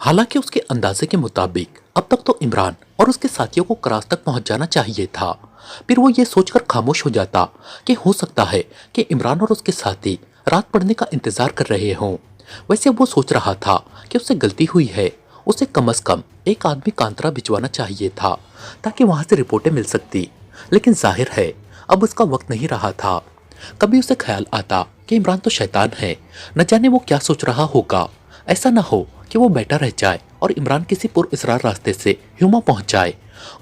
हालांकि उसके अंदाजे के मुताबिक अब तक तो इमरान और उसके साथियों को क्रास तक पहुंच जाना चाहिए था। फिर वो ये सोचकर खामोश हो जाता कि हो सकता है कि इमरान और उसके साथी रात पड़ने का इंतजार कर रहे हों। वैसे वो सोच रहा था कि उससे गलती हुई है, उसे कम से कम एक आदमी कांतरा भिजवाना चाहिए था ताकि वहां से रिपोर्टें मिल सकती। लेकिन जाहिर है अब उसका वक्त नहीं रहा था। कभी उसे ख्याल आता कि इमरान तो शैतान है, न जाने वो क्या सोच रहा होगा। ऐसा ना हो कि वो बैठा रह जाए और इमरान किसी पुरअसरार रास्ते से ह्यूमा पहुंच जाए।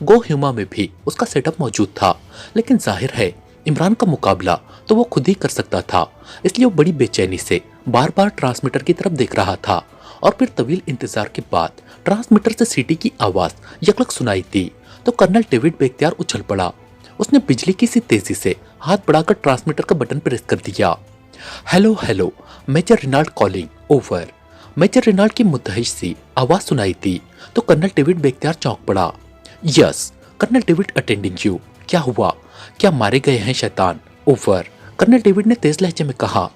गो ह्यूमा में भी उसका सेटअप मौजूद था, लेकिन जाहिर है इमरान का मुकाबला तो वो खुद ही कर सकता था। इसलिए वो बड़ी बेचैनी से बार बार ट्रांसमीटर की तरफ देख रहा था और फिर तवील इंतजार के बाद ट्रांसमीटर से सीटी की आवाज यकलक सुनाई दी तो कर्नल डेविड बेख्तियार उछल पड़ा। उसने बिजली की सी तेजी से हाथ बढ़ाकर ट्रांसमीटर का बटन प्रेस कर दिया। Hello hello, major Reynold calling, over. Major Reynold की मुतहिश सी आवाज सुनाई दी तो कर्नल डेविड बेख्तियार चौंक पड़ा। Yes, colonel David attending you. क्या हुआ? क्या मारे गए हैं शैतान? ओवर। कर्नल डेविड ने तेज लहजे में कहा।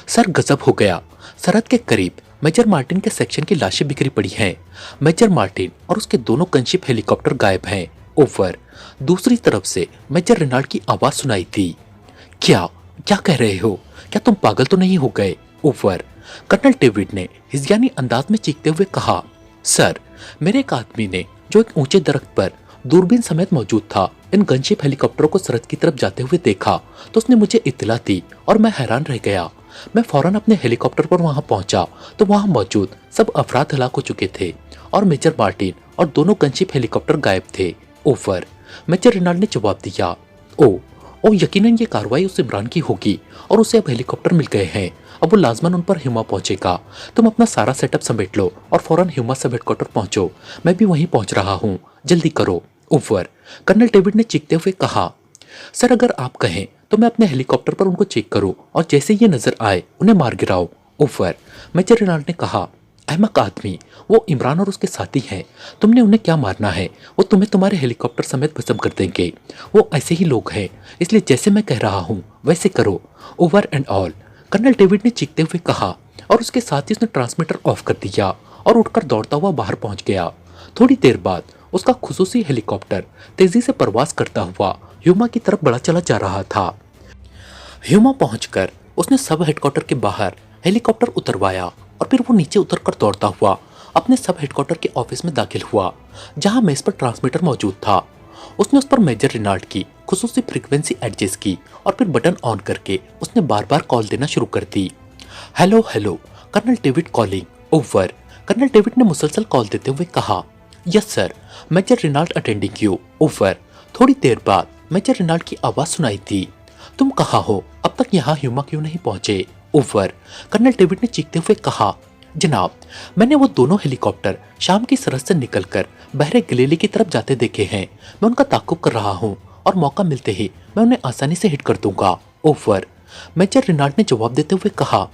सर, गजब हो गया। सरहद के करीब मेजर मार्टिन के सेक्शन की लाशें बिखरी पड़ी हैं। मेजर मार्टिन और उसके दोनों गनशिप हेलीकॉप्टर गायब हैं। ओवर। दूसरी तरफ से मेजर रेनाल्ड की आवाज सुनाई दी। क्या क्या कह रहे हो? क्या तुम पागल तो नहीं हो गए? ओवर। कर्नल डेविड ने हिज़यानी अंदाज में चीखते हुए कहा। सर, मेरे एक आदमी ने जो एक ऊंचे दरख्त पर दूरबीन समेत मौजूद था इन गनशिप हेलीकॉप्टरों को सरहद की तरफ जाते हुए देखा तो उसने मुझे इत्तला दी और मैं हैरान रह गया। मैं फौरन अपने हेलीकॉप्टर पर वहां पहुंचा तो वहां मौजूद सब अफराद हलाक हो चुके थे और मेजर मार्टिन और दोनों गनशिप हेलीकॉप्टर गायब थे। ओवर। मेजर रेनाल्ड ने जवाब दिया। ओ यकीनन ये कार्रवाई उस इमरान की होगी और उसे अब हेलीकॉप्टर मिल गए हैं। अब वो लाजमन उन पर ह्यूमा पहुंचेगा। तुम अपना सारा सेटअप समेट लो और फौरन ह्यूमा सब हेडक्वार्टर पहुंचो। मैं भी वहीं पहुंच रहा हूँ, जल्दी करो। ओवर। कर्नल डेविड ने चीखते हुए कहा। सर, अगर आप कहें तो मैं अपने हेलीकॉप्टर पर उनको चेक करूं और जैसे ये नजर आए उन्हें मार गिराओ। ओवर। मेजर रेनाल्ड ने कहा। अहमक आदमी, वो इमरान और उसके साथी हैं। तुमने उन्हें क्या मारना है? वो तुम्हें तुम्हारे हेलीकॉप्टर समेत भस्म कर देंगे। वो ऐसे ही लोग हैं, इसलिए जैसे मैं कह रहा हूँ वैसे करो। Over and all, colonel David ने चीखते हुए कहा और उसके साथ ही उसने ट्रांसमीटर ऑफ कर दिया और उठकर दौड़ता हुआ बाहर पहुंच गया। थोड़ी देर बाद उसका खुसूसी हेलीकॉप्टर तेजी से परवास करता हुआ ह्यूमा की तरफ बढ़ा चला जा रहा था। ह्यूमा पहुंचकर उसने सब हेडक्वार्टर के बाहर हेलीकॉप्टर उतरवाया और फिर वो नीचे उतरकर दौड़ता हुआ अपने सब हेडक्वार्टर के ऑफिस में दाखिल हुआ, जहां मेज पर ट्रांसमीटर मौजूद था। उसने उस पर मेजर रेनाल्ड की खुसूसी फ्रीक्वेंसी एडजस्ट की और फिर बटन ऑन करके उसने बार बार कॉल देना शुरू कर दी। Hello hello, colonel David calling, over. Colonel David ने मुसलसल कॉल देते हुए कहा। Yes sir, major Reynold attending you, over. थोड़ी देर बाद मेजर रेनाल्ड की आवाज सुनाई दी। तुम कहाँ हो? अब तक यहाँ ह्यूमा क्यों नहीं पहुंचे? ओवर। कर्नल डेविड ने चीखते हुए कहा। जनाब, मैंने वो दोनों हेलीकॉप्टर शाम की सरहद से निकलकर बहरे गलीले की तरफ जाते देखे हैं। मैं उनका ताकुब कर रहा हूँ और मौका मिलते ही मैं उन्हें आसानी से हिट कर दूंगा। ओवर। मेजर रेनाल्ड ने जवाब देते हुए कहा।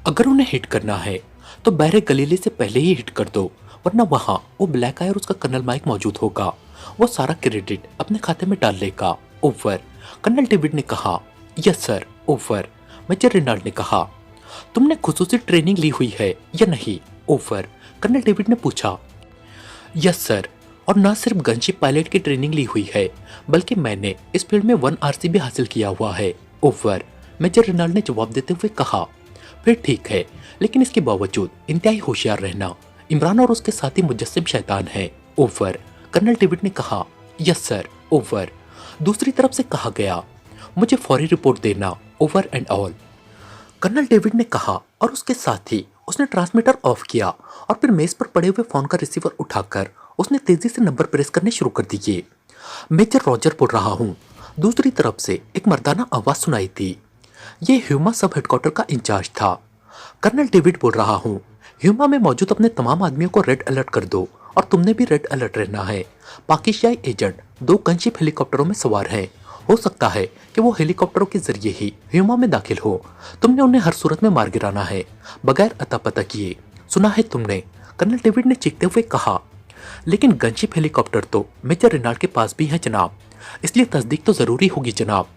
अगर उन्हें हिट करना है तो बहरे गलीले से पहले ही हिट कर दो, वरना वहां वो ब्लैक आई और उसका कर्नल माइक मौजूद होगा। वो सारा क्रेडिट अपने खाते में डाल लेगा। ओवर। कर्नल डेविड ने कहा। Yes sir, over. Major Reynold ने कहा। तुमने खुसूसी ट्रेनिंग ली हुई है या नहीं? ओवर। कर्नल डेविड ने पूछा। यस सर, और न सिर्फ गनशिप पायलट की ट्रेनिंग ली हुई है बल्कि मैंने इस फील्ड में 1 RC भी हासिल किया हुआ है। ओवर। मेजर रेनाल्ड ने जवाब देते हुए कहा। फिर ठीक है, लेकिन इसके बावजूद इंतहाई होशियार रहना। इमरान और उसके साथी मुजस्सिम शैतान हैं। ओवर। कर्नल डेविड ने कहा। Yes sir, over. दूसरी तरफ से कहा गया। मुझे फौरी रिपोर्ट देना, over and all. Colonel David ने कहा और उसके साथ ही उसने ट्रांसमीटर ऑफ किया और फिर मेज पर पड़े हुए फोन का रिसीवर उठाकर उसने तेजी से नंबर प्रेस करने शुरू कर दिए। मेजर रॉजर बोल रहा हूँ। दूसरी तरफ से एक मर्दाना आवाज सुनाई थी। ये ह्यूमा सब हेडक्वार्टर का इंचार्ज था। कर्नल डेविड बोल रहा हूँ। ह्यूमा में मौजूद अपने तमाम आदमियों को रेड अलर्ट कर दो और तुमने भी रेड अलर्ट रहना है। पाकिस्तानी एजेंट 2 गनशिप हेलीकॉप्टरों में सवार हैं। हो सकता है कि वो हेलीकॉप्टरों के जरिए ही ह्यूमा में दाखिल हो। तुमने उन्हें हर सूरत में मार गिराना है, बगैर अता पता किए। सुना है तुमने? कर्नल डेविड ने चीखते हुए कहा। लेकिन गनशिप हेलीकॉप्टर तो मेजर रेनाल्ड के पास भी है जनाब, इसलिए तस्दीक तो जरूरी होगी जनाब।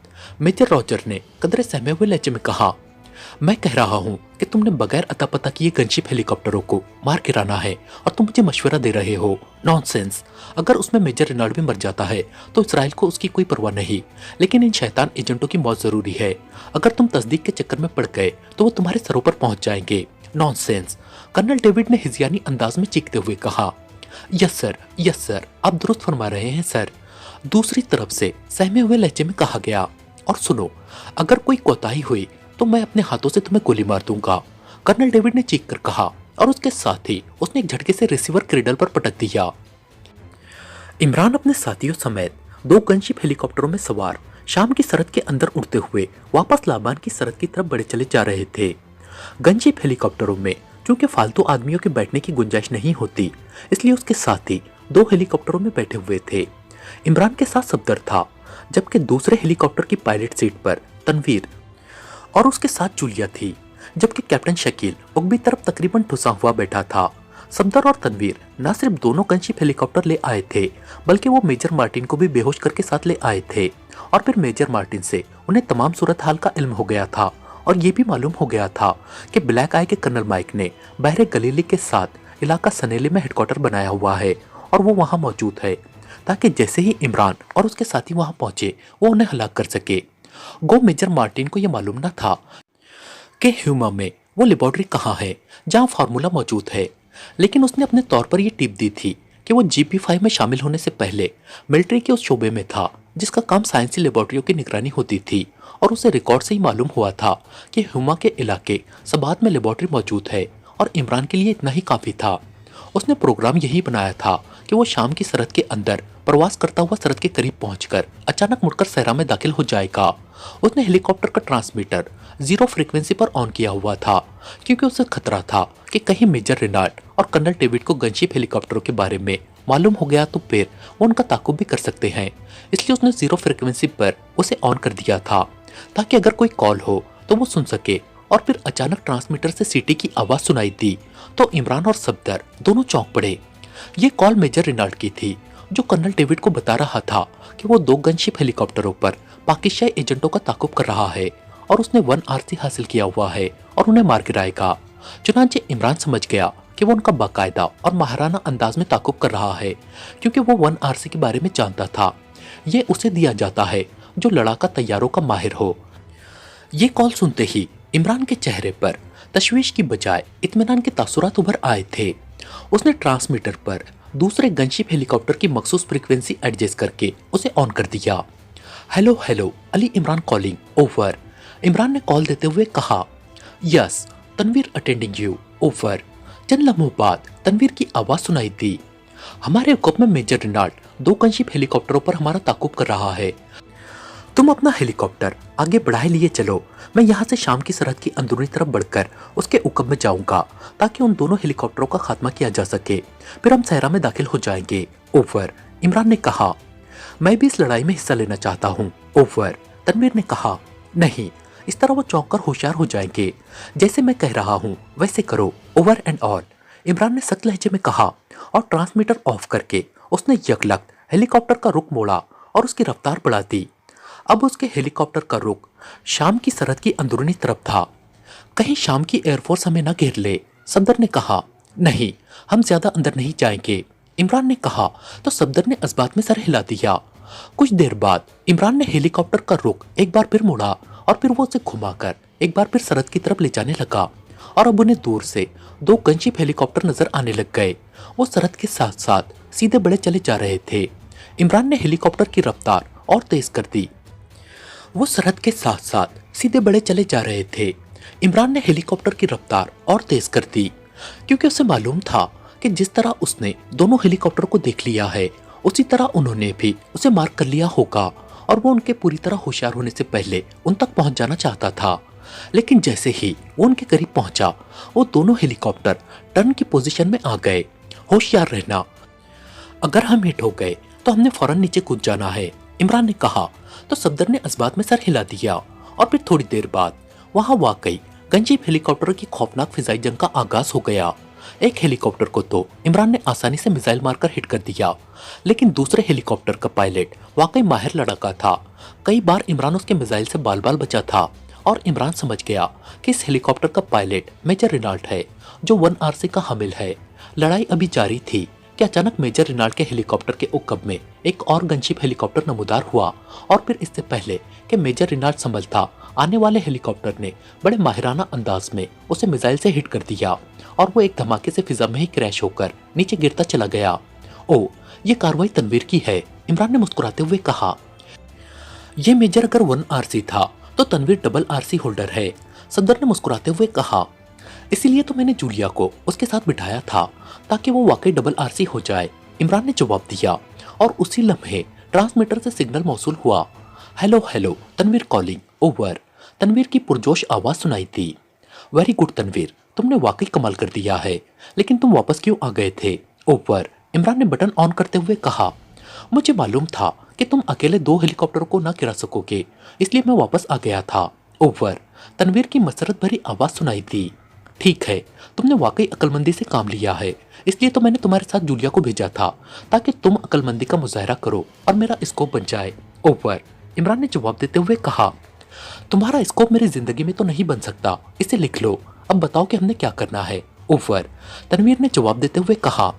मेजर रॉजर ने कदरे सहमे हुए लहजे में कहा। मैं कह रहा हूँ कि तुमने बगैर अता पता किए गनशिप हेलीकॉप्टरों को मार गिराना है और तुम मुझे मशवरा दे रहे हो। नॉनसेंस। अगर उसमें मेजर रेनॉल्ड भी मर जाता है तो इसराइल को उसकी कोई परवाह नहीं, लेकिन इन शैतान एजेंटों की मौत जरूरी है। अगर तुम तस्दीक के चक्कर में पड़ गए तो वो तुम्हारे सरों पर पहुंच जाएंगे। नॉनसेंस। कर्नल डेविड ने हिजयानी अंदाज में चीखते हुए कहा। यस सर, आप दुरुस्त फरमा रहे हैं सर, दूसरी तरफ से सहमे हुए लहजे में कहा गया। और सुनो, अगर कोई कोताही हुई तो मैं अपने हाथों से तुम्हें गोली मार दूंगा, कर्नल डेविड ने चीख कर कहा और उसके साथ ही उसने एक झटके से रिसीवर क्रेडल पर पटक दिया। इमरान अपने साथियों समेत 2 गनशिप हेलीकॉप्टरों में सवार शाम की सरहद के अंदर उड़ते हुए वापस लाबान की सरहद की तरफ बढ़े चले जा रहे थे। गनशिप हेलीकॉप्टरों में क्योंकि फालतू आदमियों के बैठने की गुंजाइश नहीं होती, इसलिए उसके साथी 2 हेलीकॉप्टरों में बैठे हुए थे। इमरान के साथ सफदर था, जबकि दूसरे हेलीकॉप्टर की पायलट सीट पर तनवीर और उसके साथ जूलिया थी, जबकि कैप्टन शकील उगबी तरफ तकरीबन ठुसा हुआ बैठा था। सफदर और तनवीर न सिर्फ दोनों गनशिप हेलीकॉप्टर ले आए थे, बल्कि वो मेजर मार्टिन को भी बेहोश करके साथ ले आए थे। और फिर मेजर मार्टिन से उन्हें तमाम सूरत हाल का इल्म हो गया था और ये भी मालूम हो गया था कि ब्लैक आई के कर्नल माइक ने बहरे गलीली के साथ इलाका सनेले में हेडक्वार्टर बनाया हुआ है और वो वहां मौजूद है, ताकि जैसे ही इमरान और उसके साथी वहां पहुंचे वो उन्हें हलाक कर सके। गो मेजर मार्टिन को यह मालूम न था कि ह्यूमा में वो लेबोरेटरी कहाँ है जहां फार्मूला मौजूद है, लेकिन उसने अपने तौर पर यह टिप दी थी कि वो GP5 में शामिल होने से पहले मिलिट्री के उस शोबे में था जिसका काम साइंसी लेबोरेटरियों की निगरानी होती थी, और उसे रिकॉर्ड से ही मालूम हुआ था कि ह्यूमा के इलाके सबात में लेबोरेटरी मौजूद है और इमरान के लिए इतना ही काफी था। उसने प्रोग्राम यही बनाया था कि वो शाम की सरहद के अंदर प्रवास करता हुआ सरहद के करीब पहुंचकर अचानक मुड़कर सहरा में दाखिल हो जाएगा। उसने हेलीकॉप्टर का ट्रांसमीटर 0 फ्रीक्वेंसी पर ऑन किया हुआ था, क्योंकि उसे खतरा था कि कहीं मेजर रेनाल्ड और कर्नल डेविड को गनशिप हेलीकॉप्टरों के बारे में मालूम हो गया तो फिर वो उनका ताकुब भी कर सकते हैं। इसलिए उसने 0 फ्रीक्वेंसी पर उसे ऑन कर दिया था, ताकि अगर कोई कॉल हो तो वो सुन सके। और फिर अचानक ट्रांसमीटर से सीटी की आवाज सुनाई दी तो इमरान और सफदर दोनों चौंक पड़े। ये कॉल मेजर रेनाल्ड की थी, जो कर्नल डेविड को बता रहा था कि वो 2 गनशिप हेलीकॉप्टरों पर पाकिस्तानी एजेंटों का ताकुब कर रहा है और उसने 1 आरसी हासिल किया हुआ है और उन्हें मार गिराएगा। चुनांचे इमरान समझ गया कि वो उनका बाकायदा और महाराना अंदाज में ताकुब कर रहा है, क्योंकि वो 1 आरसी के बारे में जानता था। ये उसे दिया जाता है जो लड़ाका तैयारों का माहिर हो। ये कॉल सुनते ही इमरान के चेहरे पर तशवीश की बजाय इत्मीनान के तासुरात उभर आए थे। उसने ट्रांसमीटर पर दूसरे गनशिप हेलीकॉप्टर की मखसूस फ्रीक्वेंसी एडजस्ट करके उसे ऑन कर दिया। Hello hello, Ali Imran calling, over. Imran ने कॉल देते हुए कहा। Yes, Tanveer attending you, over. चंद लम्हों बाद तनवीर की आवाज सुनाई दी। हमारे हुक्म में मेजर रेनाल्ड 2 गनशिप हेलीकॉप्टरों पर हमारा ताकुब कर रहा है। तुम अपना हेलीकॉप्टर आगे बढ़ाए लिए चलो, मैं यहाँ से शाम की सरहद की अंदरूनी तरफ बढ़कर उसके उकब में जाऊंगा ताकि उन दोनों हेलीकॉप्टरों का खात्मा किया जा सके, फिर हम सहरा में दाखिल हो जाएंगे, ओवर। इमरान ने कहा। मैं भी इस लड़ाई में हिस्सा लेना चाहता हूँ, ओवर। तनवीर ने कहा। नहीं, इस तरह वो चौंक कर होशियार हो जाएंगे। जैसे मैं कह रहा हूँ वैसे करो, ओवर एंड ऑल, इमरान ने सख्त लहजे में कहा और ट्रांसमीटर ऑफ करके उसने यकलख्त हेलीकॉप्टर का रुख मोड़ा और उसकी रफ्तार बढ़ा दी। अब उसके हेलीकॉप्टर का रुख शाम की सरहद की अंदरूनी तरफ था। कहीं शाम की एयरफोर्स हमें न घेर ले, सफदर ने कहा। नहीं, हम ज्यादा अंदर नहीं जाएंगे, इमरान ने कहा तो सफदर ने इस्बात में सर हिला दिया। कुछ देर बाद इमरान ने हेलीकॉप्टर का रुख एक बार फिर मुड़ा और फिर वो उसे घुमाकर एक बार फिर सरहद की तरफ ले जाने लगा और अब उन्हें दूर से 2 गनशिप हेलीकॉप्टर नजर आने लग गए। वो सरहद के साथ साथ सीधे बढ़े चले जा रहे थे। इमरान ने हेलीकॉप्टर की रफ्तार और तेज कर दी। वो सरहद के साथ साथ सीधे बढ़े चले जा रहे थे। इमरान ने हेलीकॉप्टर की रफ्तार और तेज कर दी, क्योंकि उसे मालूम था कि जिस तरह उसने दोनों हेलीकॉप्टर को देख लिया है उसी तरह उन्होंने भी उसे मार कर लिया होगा और वो उनके पूरी तरह होशियार होने से पहले उन तक पहुंच जाना चाहता था। लेकिन जैसे ही वो उनके करीब पहुंचा वो दोनों हेलीकॉप्टर टर्न की पोजीशन में आ गए। होशियार रहना, अगर हम हिट हो गए तो हमने फौरन नीचे कूद जाना है, इमरान ने कहा तो सफदर ने इस्बात में सर हिला दिया। और फिर थोड़ी देर बाद वहां वाकई गनशिप हेलीकॉप्टर की खौफनाक फिजाई जंग का आगाज हो गया। एक हेलीकॉप्टर को तो इमरान ने आसानी से मिसाइल मारकर हिट कर दिया, लेकिन दूसरे हेलीकॉप्टर का पायलट वाकई माहिर लड़ाका था। कई बार इमरान उसके मिसाइल से बाल बाल बचा था और इमरान समझ गया कि इस हेलीकॉप्टर का पायलट मेजर रिनाल्ट है जो 1RC का हामिल है। लड़ाई अभी जारी थी कि अचानक मेजर रिनाल्ट के हेलीकॉप्टर के उक्कब में एक और गनशिप हेलीकॉप्टर नमूदार हुआ और फिर इससे पहले कि मेजर रिनाल्ट संभलता, आने वाले हेलीकॉप्टर ने बड़े माहिराना अंदाज में उसे मिसाइल से हिट कर दिया और वो एक धमाके से फिजा में ही क्रैश होकर नीचे गिरता चला गया। ओ, ये कार्रवाई तनवीर की है, इमरान ने मुस्कुराते हुए कहा। ये मेजर अगर 1RC था तो तनवीर डबल RC होल्डर है, सदर ने मुस्कुराते हुए कहा। इसीलिए तो मैंने जूलिया को उसके साथ बिठाया था ताकि वो वाकई डबल RC हो जाए, इमरान ने जवाब दिया। और उसी लम्हे ट्रांसमीटर से सिग्नल मौसूल हुआ। Hello hello, Tanvir calling, over. Tanvir की पुरजोश आवाज सुनाई थी। वेरी गुड तनवीर, तुमने वाकई कमाल कर दिया है, लेकिन तुम वापस क्यों आ गए थे? ओवर, इमरान ने बटन ऑन करते हुए कहा। मुझे मालूम था कि तुम अकेले 2 हेलीकॉप्टरों को ना गिरा सकोगे, इसलिए मैं वापस आ गया था। ओवर, तनवीर की मसरत भरी आवाज सुनाई थी। ठीक है, तुमने वाकई अक्लमंदी से काम लिया है, इसलिए तो मैंने तुम्हारे साथ जूलिया को भेजा था ताकि तुम अक्लमंदी का मुजाहरा करो और मेरा स्कोप बन जाए। ओवर, इमरान ने जवाब देते हुए कहा। तुम्हारा स्कोप मेरी जिंदगी में तो नहीं बन सकता, इसे लिख लो। अब बताओ कि हमने क्या करना है? ओवर, तनवीर ने जवाब देते हुए कहा।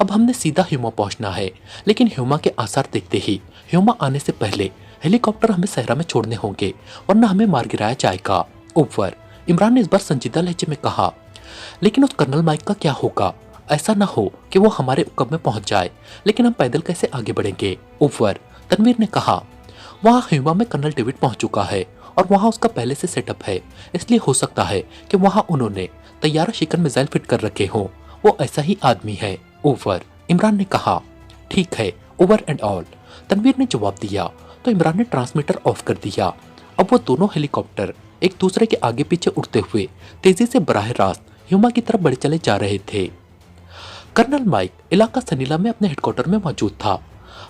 अब हमने सीधा ह्यूमा पहुंचना है, लेकिन ह्यूमा के आसार देखते ही ह्यूमा आने से पहले हेलीकॉप्टर हमें सहरा में छोड़ने होंगे, वरना हमें मार गिराया जाएगा। ओवर, इमरान ने इस बार संजीदा लहजे में कहा। लेकिन उस कर्नल माइक का क्या होगा? ऐसा ना हो कि वो हमारे उक्कब में पहुंच जाए, लेकिन हम पैदल कैसे आगे बढ़ेंगे? ओवर, तनवीर ने कहा। वहाँ ह्यूमा में कर्नल डेविड पहुंच चुका है और वहाँ उसका पहले से सेटअप है, इसलिए हो सकता है कि वहाँ उन्होंने तैयारा शिकन मिसाइल फिट कर रखे हों। वो ऐसा ही आदमी है। ओवर, इमरान ने कहा। ठीक है, ओवर एंड ऑल, तनवीर ने जवाब दिया। तो इमरान ने ट्रांसमीटर ऑफ कर दिया। अब वो दोनों हेलीकॉप्टर एक दूसरे के आगे पीछे उड़ते हुए तेजी से बराह रास्त ह्यूमा की तरफ बढ़े चले जा रहे थे। कर्नल माइक इलाका सनीला में अपने हेडक्वार्टर में मौजूद था।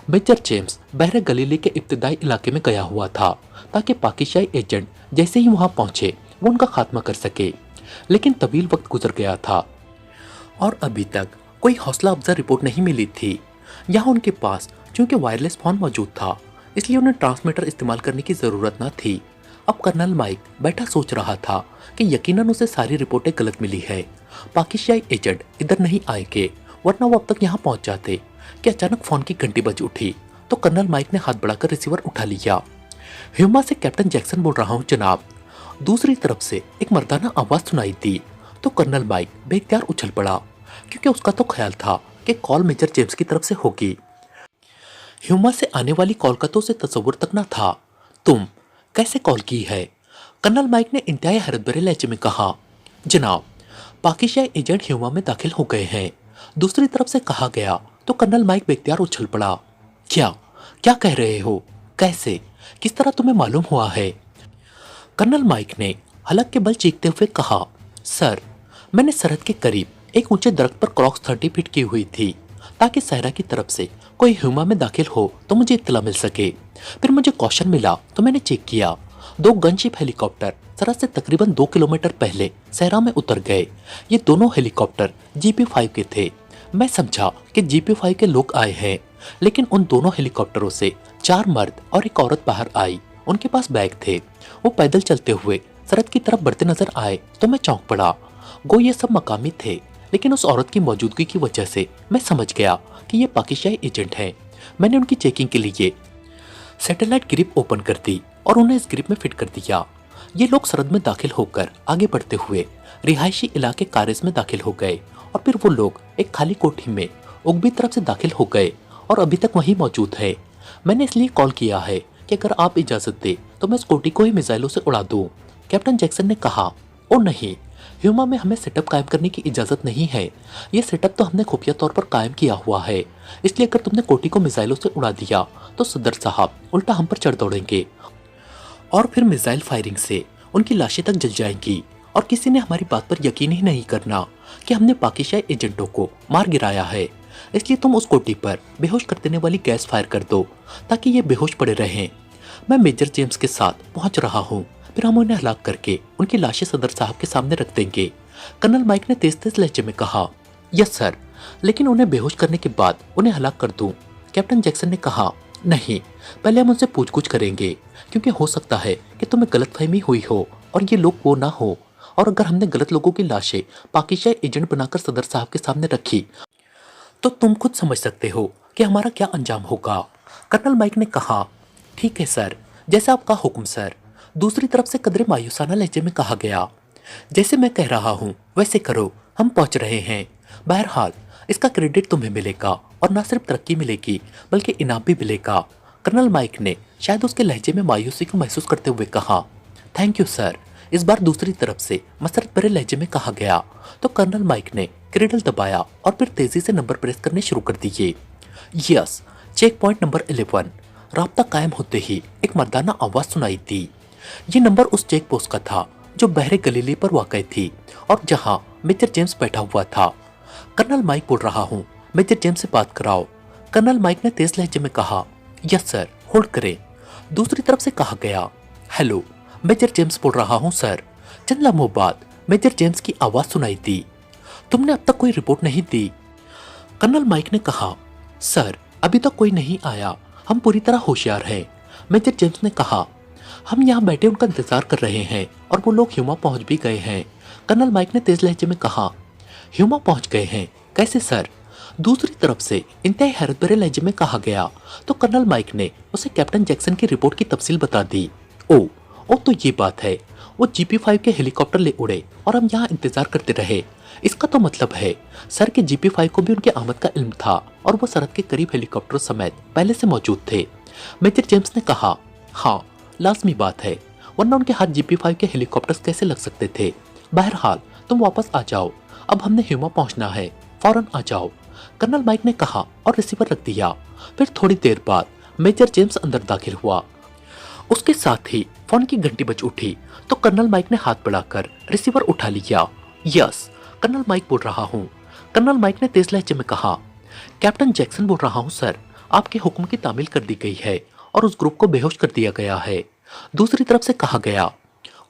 मेजर जेम्स बहरे गलीले के इब्तदाई इलाके में गया हुआ था ताकि पाकिस्तानी एजेंट जैसे ही वहां पहुंचे वो उनका खात्मा कर सके, लेकिन तवील वक्त गुजर गया था और अभी तक कोई हौसला अफजा रिपोर्ट नहीं मिली थी। यहाँ उनके पास चूंकि वायरलेस फोन मौजूद था, इसलिए उन्हें ट्रांसमीटर इस्तेमाल करने की जरूरत न थी। अब कर्नल माइक बैठा सोच रहा था कि यकीनन उसे सारी रिपोर्टें गलत मिली है। पाकिस्तानी एजेंट इधर नहीं आएंगे, वरना वो अब तक यहाँ पहुंच जाते। कि अचानक फोन की घंटी बज उठी तो कर्नल माइक ने हाथ बढ़ाकर रिसीवर उठा लिया। ह्यूमा से कैप्टन जैक्सन बोल रहा हूँ जनाब। दूसरी तरफ से एक मर्दाना आवाज सुनाई दी तो कर्नल माइक बेख्तियार उछल पड़ा, क्योंकि उसका तो ख्याल था कि कॉल मेजर जेम्स की तरफ से होगी। ह्यूमा से आने वाली कॉल का तो उसे तस्वुर तक न था। तुम कैसे कॉल की है? कर्नल माइक ने इंतहाई हैरत भरे लहजे में कहा। जनाब, पाकिस्तानी एजेंट ह्यूमा में दाखिल हो गए हैं, दूसरी तरफ से कहा गया तो कर्नल माइक बेख्तियार उछल पड़ा। क्या क्या कह रहे हो? कैसे? किस तरह तुम्हें मालूम हुआ है? कर्नल माइक ने हलक के बल चीखते हुए कहा। सर, मैंने सरहद के करीब एक ऊंचे दरख्त पर क्रॉक्स 30 फीट की हुई थी ताकि सहरा की तरफ से कोई ह्यूमा में दाखिल हो तो मुझे इत्तला मिल सके। फिर मुझे कॉशन मिला तो मैंने चेक किया। 2 गनशिप हेलीकॉप्टर सरहद से तकरीबन 2 किलोमीटर पहले सहरा में उतर गए। ये दोनों हेलीकॉप्टर GP5 के थे। मैं समझा कि GP5 के लोग आए हैं, लेकिन उन दोनों हेलीकॉप्टरों से 4 मर्द और एक औरत बाहर आई। उनके पास बैग थे। वो पैदल चलते हुए सरहद की तरफ बढ़ते नजर आए तो मैं चौंक पड़ा। गो ये सब मकामी थे, लेकिन उस औरत की मौजूदगी की वजह से मैं समझ गया कि ये पाकिस्तानी एजेंट हैं। मैंने उनकी चेकिंग के लिए सैटेलाइट ग्रिप ओपन कर दी और उन्हें इस ग्रिप में फिट कर दिया। ये लोग सरहद में दाखिल होकर आगे बढ़ते हुए रिहायशी इलाके कारिस में दाखिल हो गए और फिर वो लोग एक खाली कोठी में उगबी तरफ से दाखिल हो गए और अभी तक वहीं मौजूद है। मैंने इसलिए कॉल किया है कि अगर आप इजाजत दे तो मैं इस कोठी को ही मिसाइलों से उड़ा दूं। कैप्टन जैक्सन ने कहा। ओ नहीं, ह्यूमा में हमें सेटअप कायम करने की इजाजत नहीं है। ये सेटअप तो हमने खुफिया तौर पर कायम किया हुआ है, इसलिए अगर तुमने कोठी को मिसाइलों से उड़ा दिया तो सदर साहब उल्टा हम पर चढ़ दौड़ेंगे और फिर मिसाइल फायरिंग से उनकी लाशें तक जल जाएंगी और किसी ने हमारी बात पर यकीन ही नहीं करना कि हमने पाकिस्तानी एजेंटों को मार गिराया है। इसलिए तुम उस कोठी पर बेहोश कर देने वाली गैस फायर कर दो ताकि ये बेहोश पड़े रहें। मैं मेजर जेम्स के साथ पहुंच रहा हूँ, फिर हम उन्हें हलाक करके उनकी लाशें सदर साहब के सामने रख देंगे। कर्नल माइक ने तेज तेज लहजे में कहा। यस सर, लेकिन उन्हें बेहोश करने के बाद उन्हें हलाक कर दूं। कैप्टन जैक्सन ने कहा। नहीं, पहले हम उनसे पूछ-गूछ करेंगे, क्योंकि हो सकता है कि तुम्हें गलतफहमी हुई हो और ये लोग वो ना हो। और अगर हमने गलत लोगों की लाशें पाकिस्तान एजेंट बनाकर सदर साहब के सामने रखी, तो तुम खुद समझ सकते हो कि हमारा क्या अंजाम होगा। कर्नल माइक ने कहा, ठीक है सर, जैसा आपका हुक्म सर। दूसरी तरफ से कदरे मायूसाना लहजे में कहा गया, जैसे मैं कह रहा हूँ वैसे करो, हम पहुंच रहे हैं। बहरहाल इसका क्रेडिट तुम्हें मिलेगा और न सिर्फ तरक्की मिलेगी बल्कि इनाम भी मिलेगा। कर्नल माइक ने शायद उसके लहजे में मायूसी को महसूस करते हुए कहा, थैंक यू सर। इस बार दूसरी तरफ से मसरत भरे लहजे में कहा गया तो कर्नल माइक ने क्रेडल दबाया और फिर तेजी से नंबर प्रेस करने शुरू कर दिए। Yes, check point number 11। राब्ता कायम होते ही एक मर्दाना आवाज सुनाई दी। ये नंबर उस चेक पोस्ट का था जो बहरे गलीले पर वाक़ई थी और जहां मेजर जेम्स बैठा हुआ था। कर्नल माइक बोल रहा हूँ, मेजर जेम्स से बात कराओ। कर्नल माइक ने तेज लहजे में कहा, यस सर, होल्ड करें। दूसरी तरफ से कहा गया, हेलो, मेजर जेम्स बोल रहा हूँ सर। चंद लम्हों बाद मेजर जेम्स की आवाज सुनाई दी, तुमने अब तक कोई रिपोर्ट नहीं दी। कर्नल माइक ने कहा, सर अभी तक कोई नहीं आया, हम पूरी तरह होशियार हैं। मेजर जेम्स ने कहा, हम यहाँ बैठे उनका इंतजार कर रहे हैं और वो लोग ह्यूमा पहुंच भी गए हैं। कर्नल माइक ने तेज लहजे में कहा, ह्यूमा पहुंच गए हैं, कैसे सर? दूसरी तरफ से इंतहाई हैरत भरे लहजे में कहा गया तो कर्नल माइक ने उसे कैप्टन जैक्सन की रिपोर्ट की तफसील बता दी। ओ तो ये बात है, वो GP5 के हेलीकॉप्टर ले उड़े और हम यहाँ इंतजार करते रहे। इसका तो मतलब है सर कि GP5 को भी उनके आमद का इल्म था और वो सरहद के करीब हेलीकॉप्टर समेत पहले से मौजूद थे। मेजर जेम्स ने कहा, हाँ लाजमी बात है, वरना उनके हाथ GP5 के हेलीकॉप्टर्स कैसे लग सकते थे। बहरहाल तुम वापस आ जाओ, अब हमने ह्यूमा पहुंचना है, फौरन आ जाओ। कर्नल माइक ने कहा और रिसीवर रख दिया। फिर थोड़ी देर बाद मेजर जेम्स अंदर दाखिल हुआ। उसके साथ ही फोन की घंटी बज उठी तो कर्नल माइक ने हाथ बढ़ाकर रिसीवर उठा लिया। यस, कर्नल माइक बोल रहा हूँ। कर्नल माइक ने तेज लहजे में कहा, कैप्टन जैक्सन बोल रहा हूँ सर, आपके हुक्म की तामील कर दी गई है और उस ग्रुप को बेहोश कर दिया गया है। दूसरी तरफ से कहा गया,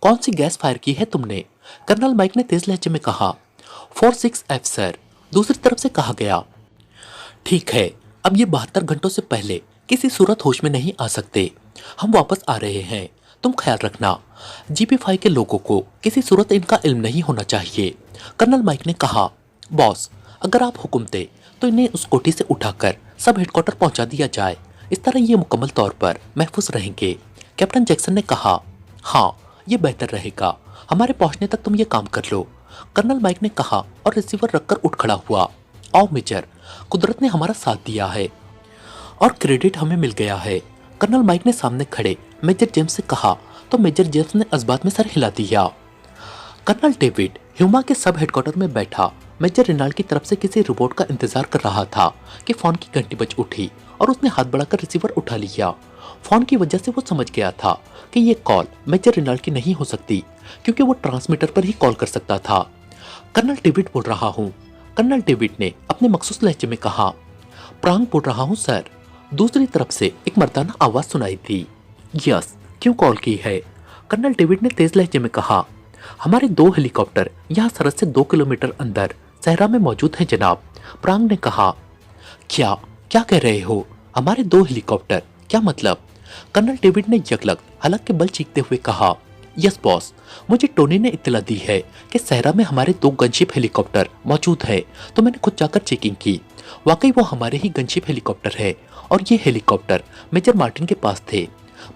कौन सी गैस फायर की है तुमने? कर्नल माइक ने तेज लहजे में कहा, 46F सर। दूसरी तरफ से कहा गया, ठीक है, अब ये 72 घंटों से पहले किसी सूरत होश में नहीं आ सकते। हम वापस आ रहे हैं, तुम ख्याल रखना। GP5 के लोगों को किसी सूरत इनका इल्म नहीं होना चाहिए। कर्नल माइक ने कहा, बॉस अगर आप हुक्म दे तो इन्हें उस कोठी से उठाकर सब हेडक्वार्टर पहुंचा दिया जाए, इस तरह ये मुकम्मल तौर पर महफूज रहेंगे। कैप्टन जैक्सन ने कहा, हाँ ये बेहतर रहेगा, हमारे पहुंचने तक तुम ये काम कर लो। कर्नल माइक ने कहा और रिसीवर रखकर उठ खड़ा हुआ। आओ मेजर, कुदरत ने हमारा साथ दिया है और क्रेडिट हमें मिल गया है। कर्नल माइक ने सामने खड़े मेजर जेम्स से कहा तो मेजर जेम्स ने इस्बात में सर हिला दिया। कर्नल डेविड ह्यूमा के सब हेडक्वार्टर में बैठा मेजर रेनाल्ड की तरफ से किसी रिपोर्ट का इंतजार कर रहा था कि फोन की घंटी बज उठी और उसने हाथ बढ़ाकर रिसीवर उठा लिया। फोन की वजह से वो समझ गया था कि ये कॉल मेजर रेनाल्ड की नहीं हो सकती, क्योंकि वो ट्रांसमीटर पर ही कॉल कर सकता था। कर्नल डेविड बोल रहा हूँ। कर्नल डेविड ने अपने मखसूस लहजे में कहा, प्रांग बोल रहा हूँ सर। दूसरी तरफ से एक मर्दाना आवाज सुनाई थी। यस, क्यों कॉल की है? कर्नल डेविड ने तेज लहजे में कहा, हमारे 2 हेलीकॉप्टर यहाँ सरहद से 2 किलोमीटर अंदर सहरा में मौजूद हैं जनाब। प्रांग ने कहा, क्या क्या कह रहे हो? हमारे 2 हेलीकॉप्टर, क्या मतलब? कर्नल डेविड ने यकलक हलक के बल चीखते हुए कहा, यस बॉस, मुझे टोनी ने इत्तला दी है कि सहरा में हमारे 2 गनशिप हेलीकॉप्टर मौजूद है, तो मैंने खुद जाकर चेकिंग की। वाकई वो हमारे ही गनशिप हेलीकॉप्टर है और ये हेलीकॉप्टर मेजर मार्टिन के पास थे।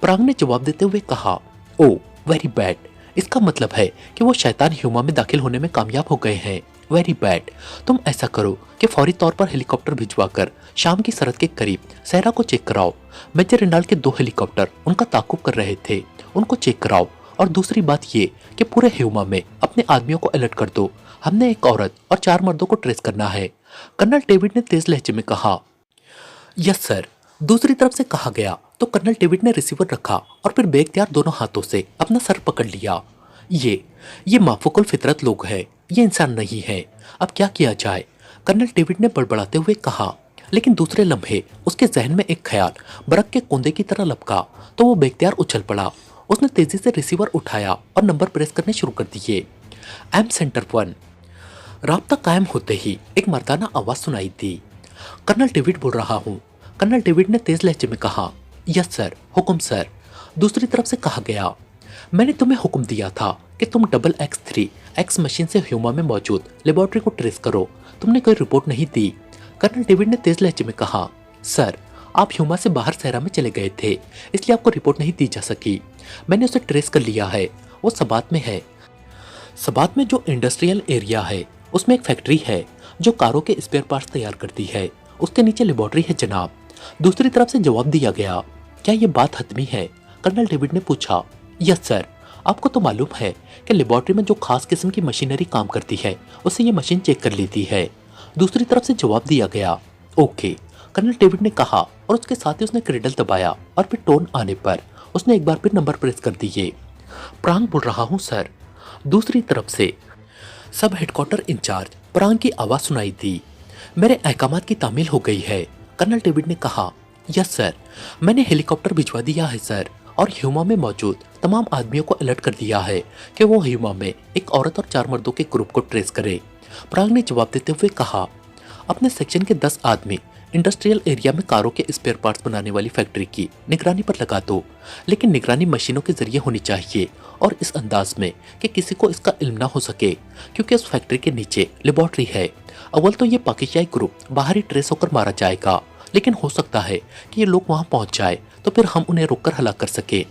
प्रांग ने जवाब देते हुए कहा, ओ वेरी बैड, इसका मतलब है कि वो शैतान ह्यूमा में दाखिल होने में कामयाब हो गए हैं। वेरी बैड, तुम ऐसा करो कि फौरी तौर पर हेलीकॉप्टर भिजवाकर शाम की सरहद के करीब सहरा को चेक कराओ। मेजर रेनाल्ड के 2 हेलीकॉप्टर उनका ताकुब कर रहे थे, उनको चेक कराओ। और दूसरी बात ये कि पूरे ह्यूमा में अपने आदमियों को अलर्ट कर दो, हमने एक औरत और 4 मर्दों को ट्रेस करना है। कर्नल डेविड ने तेज लहजे में कहा, यस सर। दूसरी तरफ से कहा गया तो कर्नल डेविड ने रिसीवर रखा और फिर बेख्तियार दोनों हाथों से अपना सर पकड़ लिया। ये माफूकुल फितरत लोग हैं, ये इंसान नहीं है, अब क्या किया जाए? कर्नल डेविड ने बड़बड़ाते हुए कहा। लेकिन दूसरे लम्हे उसके जहन में एक ख्याल बरक के कोंदे की तरह लपका तो वो बेख्तियार उछल पड़ा। उसने तेजी से रिसीवर उठाया और नंबर प्रेस करने शुरू कर दिए। M centre 1। राब्ता कायम होते ही एक मर्दाना आवाज सुनाई दी। कर्नल डेविड बोल रहा हूँ। कर्नल डेविड ने तेज लहजे में कहा, यस सर, हुक्म सर। दूसरी तरफ से कहा गया, मैंने तुम्हें हुक्म दिया था कि तुम XXIII मशीन से ह्यूमा में मौजूद लेबोरेटरी को ट्रेस करो। तुमने कोई रिपोर्ट नहीं दी। कर्नल डेविड ने तेज लहजे में कहा, सर, आप ह्यूमा से बाहर सहरा में चले गए थे, इसलिए आपको रिपोर्ट नहीं दी जा सकी। मैंने उसे ट्रेस कर लिया है, वो सबात में है। सबात में जो इंडस्ट्रियल एरिया है उसमें एक फैक्ट्री है जो कारों के स्पेयर पार्ट्स तैयार करती है, उसके नीचे लेबोरेटरी है जनाब। दूसरी तरफ से जवाब दिया गया, क्या ये बात हतमी है? कर्नल डेविड ने पूछा, यस सर, आपको तो मालूम है कि लेबोरेटरी में जो खास किस्म की मशीनरी काम करती है उसे ये मशीन चेक कर लेती है। दूसरी तरफ से जवाब दिया गया, ओके, कर्नल डेविड ने कहा और उसके साथ ही उसने क्रेडल दबाया और फिर टोन आने पर उसने एक बार फिर नंबर प्रेस कर दिए। प्रांग बोल रहा हूँ सर। दूसरी तरफ से सब हेडक्वार्टर इंचार्ज प्रांग की आवाज सुनाई दी। मेरे अहकामात की तामील हो गई है, कर्नल डेविड ने कहा। यस सर, मैंने हेलीकॉप्टर भिजवा दिया है सर, और ह्यूमा में मौजूद तमाम आदमियों को अलर्ट कर दिया है कि वो ह्यूमा में एक औरत और 4 मर्दों के ग्रुप को ट्रेस करे। प्रांग ने जवाब देते हुए कहा, अपने सेक्शन के 10 आदमी इंडस्ट्रियल एरिया में कारों के स्पेयर पार्ट्स बनाने वाली फैक्ट्री की निगरानी पर लगा दो, लेकिन निगरानी मशीनों के जरिए होनी चाहिए और इस अंदाज में कि किसी को इसका इल्म ना हो सके, क्योंकि उस फैक्ट्री के नीचे लेबोरेटरी है। अव्वल तो ये पाकिस्तानी ग्रुप बाहर ही ट्रेस होकर मारा जाएगा, लेकिन हो सकता है कि ये लोग वहां पहुंच जाए तो फिर हम उन्हें रोककर हलाक कर सके।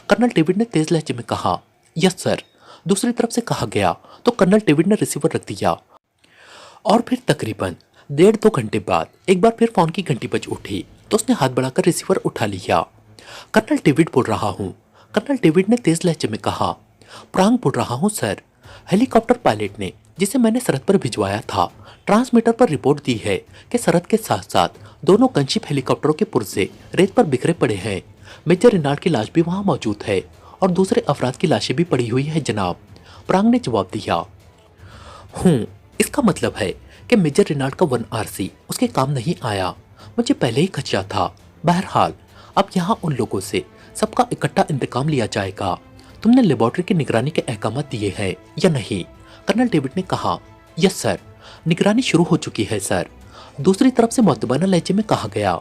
कर्नल डेविड ने तेज लहजे में कहा, यस सर। दूसरी तरफ से कहा गया तो कर्नल डेविड ने रिसीवर रख दिया और फिर तकरीबन 1.5-2 घंटे बाद एक बार फिर फोन की घंटी बज उठी तो उसने हाथ बढ़ाकर रिसीवर उठा लिया। कर्नल डेविड बोल रहा हूँ, कर्नल डेविड ने तेज लहजे में कहा। प्रांग बोल रहा हूँ सर, हेलीकॉप्टर पायलट ने जिसे मैंने सरहद पर भिजवाया था ट्रांसमीटर पर रिपोर्ट दी है कि सरहद के साथ साथ दोनों गनशिप हेलीकॉप्टरों के पुर्जे रेत पर बिखरे पड़े हैं। मेजर रिनाल्ड की लाश भी वहां मौजूद है और दूसरे अफराद की लाशें भी पड़ी हुई है जनाब, प्रांग ने जवाब दिया। इसका मतलब है कि मेजर रिनाल्ड का 1RC उसके काम नहीं आया। मुझे पहले ही खदशा था। बहरहाल अब यहाँ उन लोगों से सबका इकट्ठा इंतकाम लिया जाएगा। तुमने लेबोरेटरी की निगरानी के अहकाम दिए हैं या नहीं? कर्नल डेविड ने कहा। यस सर, निगरानी शुरू हो चुकी है सर। दूसरी तरफ से मुअद्दबाना लहजे में कहा गया।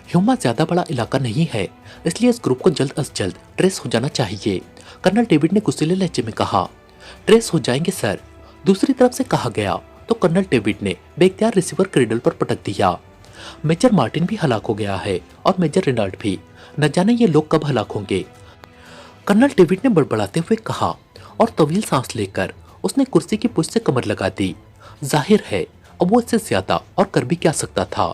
ह्यूमा ज्यादा बड़ा इलाका नहीं है, इसलिए इस ग्रुप को जल्द अज जल्द ट्रेस हो जाना चाहिए। कर्नल डेविड ने गुस्सैले लहजे में कहा। ट्रेस हो जाएंगे सर। दूसरी तरफ से कहा गया तो कर्नल डेविड ने बेख्तियार रिसीवर क्रेडल पर पटक दिया। मेजर मार्टिन भी हलाक हो गया है और मेजर रिनाल्ड भी। न जाने ये लोग कब हलाक होंगे, कर्नल डेविड ने बड़बड़ाते हुए कहा और तवील सांस लेकर उसने कुर्सी की पुष्ट से कमर लगा दी। जाहिर है अब वो इससे ज्यादा और कर भी क्या सकता था।